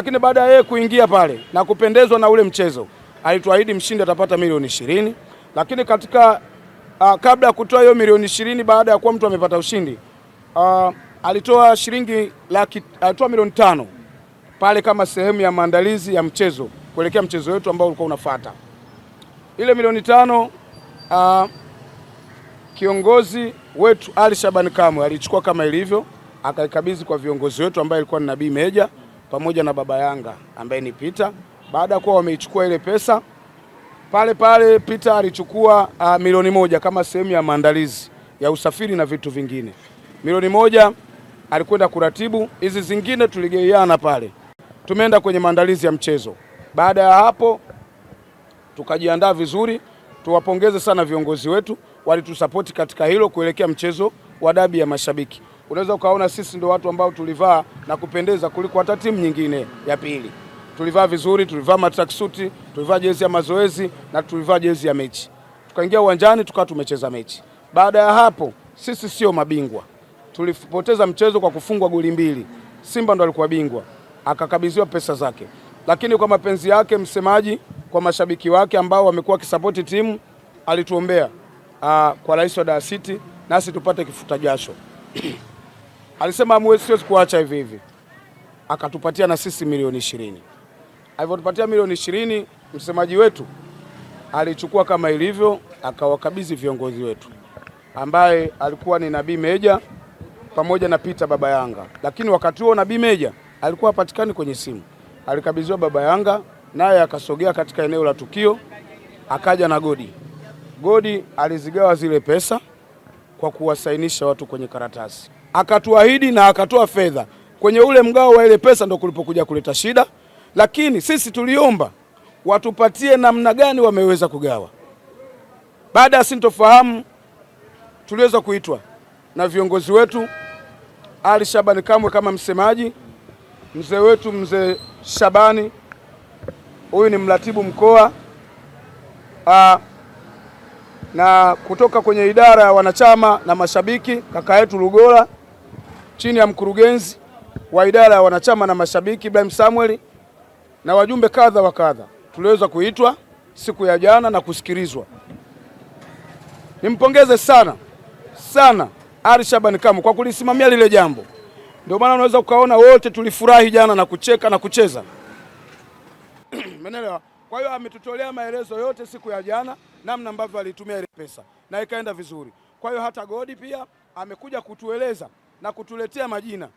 lakini baada ya yeye kuingia pale na kupendezwa na ule mchezo alituahidi mshindi atapata milioni 20, lakini katika kabla ya kutoa hiyo milioni 20 baada ya kuwa mtu amepata ushindi alitoa alitoa milioni 5 pale kama sehemu ya maandalizi ya mchezo kuelekea mchezo wetu ambao ulikuwa unafuata. Ile milioni 5 kiongozi wetu Ali Shabani Kamwe alichukua kama ilivyo, akaikabidhi kwa viongozi wetu ambaye alikuwa ni Nabii Meja pamoja na baba Yanga ambaye ni Peter. Baada ya kuwa wameichukua ile pesa pale Peter alichukua milioni 1 kama sehemu ya maandalizi ya usafiri na vitu vingine. Milioni 1 alikwenda kuratibu, hizi zingine tuligeiana pale. Tumeenda kwenye maandalizi ya mchezo. Baada ya hapo tukajiandaa vizuri. Tuwapongeze sana viongozi wetu, walitusapoti katika hilo kuelekea mchezo wa dabi ya mashabiki. Unaweza ukaona sisi ndio watu ambao tulivaa na kupendeza kuliko hata timu nyingine ya pili. Tulivaa vizuri, tulivaa matracksuit, tulivaa jezi ya mazoezi na tulivaa jezi ya mechi. Tukaingia uwanjani tukawa tumecheza mechi. Baada ya hapo sisi sio mabingwa. Tulipoteza mchezo kwa kufungwa goli 2. Simba ndo alikuwa bingwa, akakabidhiwa pesa zake. Lakini kwa mapenzi yake msemaji kwa mashabiki wake ambao wamekuwa wakisapoti timu alituombea kwa rais wa Dar City nasi tupate kifuta jasho. Alisema siwezi kuacha hivi hivi. Akatupatia na sisi milioni 20. Alivyotupatia milioni 20, msemaji wetu alichukua kama ilivyo akawakabidhi viongozi wetu ambaye alikuwa ni Nabii Meja pamoja na Peter baba Yanga. Lakini wakati huo Nabii Meja alikuwa hapatikani kwenye simu. Alikabidhiwa baba Yanga, naye akasogea katika eneo la tukio, akaja na Godi alizigawa zile pesa kwa kuwasainisha watu kwenye karatasi. Akatuahidi na akatoa fedha. Kwenye ule mgao wa ile pesa ndo kulipokuja kuleta shida, lakini sisi tuliomba watupatie namna gani wameweza kugawa. Baada ya sintofahamu tuliweza kuitwa na viongozi wetu, Ali Shabani Kamwe kama msemaji, mzee wetu mzee Shabani, huyu ni mratibu mkoa, na kutoka kwenye idara ya wanachama na mashabiki kaka yetu Lugola, chini ya mkurugenzi wa idara ya wanachama na mashabiki Ibrahim Samuel, na wajumbe kadha wa kadha. Tuliweza kuitwa siku ya jana na kusikilizwa. Nimpongeze sana Ali Shabani Kamwe kwa kulisimamia lile jambo. Ndio maana unaweza ukaona wote tulifurahi jana na kucheka na kucheza. Umeelewa? Kwa hiyo ametutolea maelezo yote siku ya jana namna ambavyo alitumia ile pesa na ikaenda vizuri. Kwa hiyo hata Godi pia amekuja kutueleza na kutuletea majina